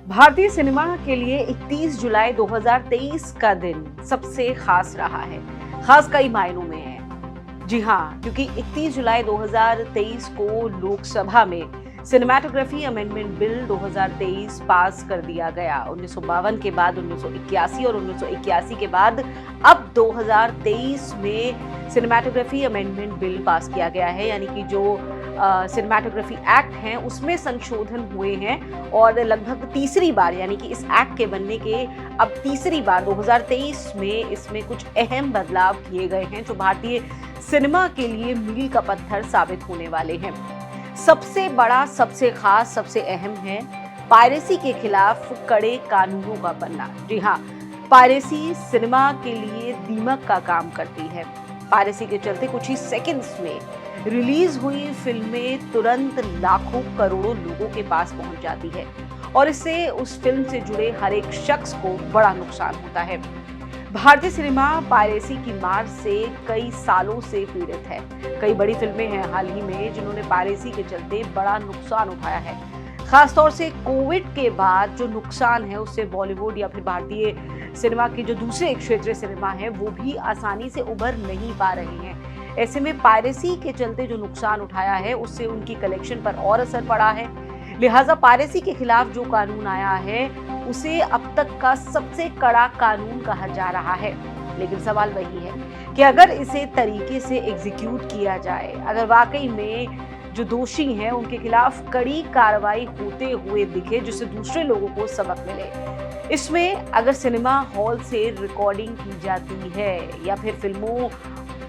भारतीय सिनेमा के लिए 31 जुलाई 2023 का दिन सबसे खास रहा है। खास कई मायनों में है। जी हाँ, क्योंकि 31 जुलाई 2023 को लोकसभा में सिनेमैटोग्राफी अमेंडमेंट बिल 2023 पास कर दिया गया। 1952 के बाद 1981 और 1981 के बाद अब 2023 में सिनेमैटोग्राफी अमेंडमेंट बिल पास किया गया है। यानी कि जो सिनेमैटोग्राफी एक्ट हैं उसमें संशोधन हुए हैं और लगभग तीसरी बार, यानी कि इस एक्ट के बनने के अब तीसरी बार 2023 में इसमें कुछ अहम बदलाव किए गए हैं जो भारतीय सिनेमा के लिए मील का पत्थर साबित होने वाले हैं। सबसे बड़ा, सबसे खास, सबसे अहम है पायरेसी के खिलाफ कड़े कानूनों का बनना। जी हाँ, पायरेसी सिनेमा के लिए दीमक का काम करती है। पायरेसी के चलते कुछ ही सेकंड्स में रिलीज हुई फिल्में तुरंत लाखों करोड़ों लोगों के पास पहुंच जाती है और इससे उस फिल्म से जुड़े हर एक शख्स को बड़ा नुकसान होता है। भारतीय सिनेमा पायरेसी की मार से कई सालों से पीड़ित है। कई बड़ी फिल्में हैं हाल ही में जिन्होंने पायरेसी के चलते बड़ा नुकसान उठाया है। खासतौर से कोविड के बाद जो नुकसान है उससे बॉलीवुड या फिर भारतीय सिनेमा के जो दूसरे क्षेत्रीय सिनेमा है वो भी आसानी से उभर नहीं पा रहे हैं। ऐसे में पायरेसी के चलते जो नुकसान उठाया है उससे उनकी कलेक्शन पर और असर पड़ा है। लिहाजा पायरेसी के खिलाफ जो कानून आया है उसे अब तक का सबसे कड़ा कानून कहा जा रहा है। लेकिन सवाल वही है कि अगर इसे तरीके से एग्जीक्यूट किया जाए, अगर वाकई में जो दोषी हैं उनके खिलाफ कड़ी कार्रवाई होते हुए दिखे जिससे दूसरे लोगों को सबक मिले, इसमें अगर सिनेमा हॉल से रिकॉर्डिंग की जाती है या फिर फिल्मों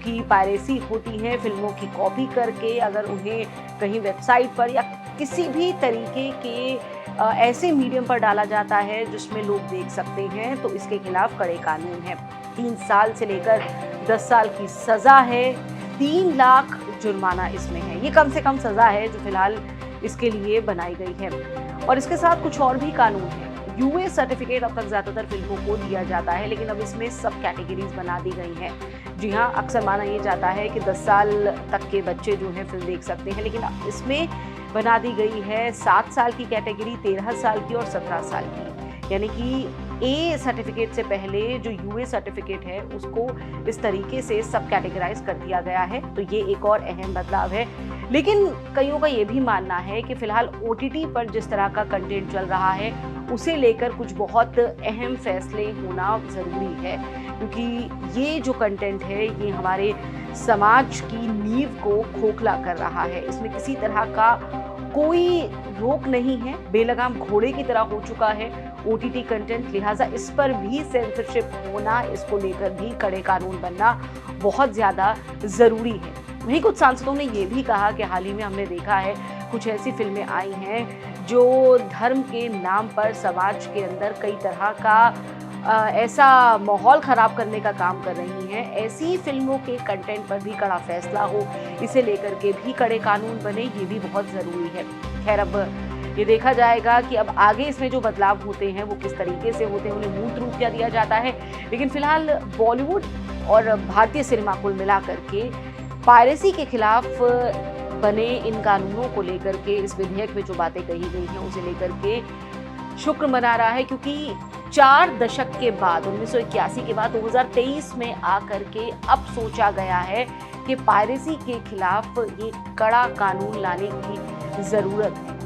की पायरेसी होती है, फिल्मों की कॉपी करके अगर उन्हें कहीं वेबसाइट पर या किसी भी तरीके के ऐसे मीडियम पर डाला जाता है जिसमें लोग देख सकते हैं, तो इसके खिलाफ कड़े कानून हैं। 3 साल से लेकर 10 साल की सजा है, 3 लाख जुर्माना इसमें है। ये कम से कम सजा है जो फिलहाल इसके लिए बनाई गई है। और इसके साथ कुछ और भी कानून है। यूए सर्टिफिकेट अब तक ज्यादातर फिल्मों को दिया जाता है, लेकिन अब इसमें सब कैटेगरीज बना दी गई हैं। जी हाँ, अक्सर माना ये जाता है कि 10 साल तक के बच्चे जो हैं फिल्म देख सकते हैं, लेकिन अब इसमें बना दी गई है 7 साल की कैटेगरी, 13 साल की और 17 साल की। यानी कि ए सर्टिफिकेट से पहले जो यूए सर्टिफिकेट है उसको इस तरीके से सब कैटेगराइज कर दिया गया है, तो ये एक और अहम बदलाव है। लेकिन कईयों का ये भी मानना है कि फिलहाल ओटीटी पर जिस तरह का कंटेंट चल रहा है उसे लेकर कुछ बहुत अहम फैसले होना ज़रूरी है, क्योंकि ये जो कंटेंट है ये हमारे समाज की नींव को खोखला कर रहा है। इसमें किसी तरह का कोई रोक नहीं है, बेलगाम घोड़े की तरह हो चुका है ओटीटी कंटेंट। लिहाजा इस पर भी सेंसरशिप होना, इसको लेकर भी कड़े कानून बनना बहुत ज़्यादा ज़रूरी है। वहीं कुछ सांसदों ने ये भी कहा कि हाल ही में हमने देखा है कुछ ऐसी फिल्में आई हैं जो धर्म के नाम पर समाज के अंदर कई तरह का ऐसा माहौल खराब करने का काम कर रही हैं। ऐसी फिल्मों के कंटेंट पर भी कड़ा फैसला हो, इसे लेकर के भी कड़े कानून बने, ये भी बहुत ज़रूरी है। खैर, अब ये देखा जाएगा कि अब आगे इसमें जो बदलाव होते हैं वो किस तरीके से होते हैं, उन्हें मूर्त रूप क्या दिया जाता है। लेकिन फिलहाल बॉलीवुड और भारतीय सिनेमा कुल मिला करके पायरेसी के खिलाफ बने इन कानूनों को लेकर के, इस विधेयक में जो बातें कही गई हैं उसे लेकर के शुक्र मना रहा है, क्योंकि 4 दशक के बाद 1981 के बाद 2023 में आकर के अब सोचा गया है कि पायरेसी के खिलाफ ये कड़ा कानून लाने की जरूरत है।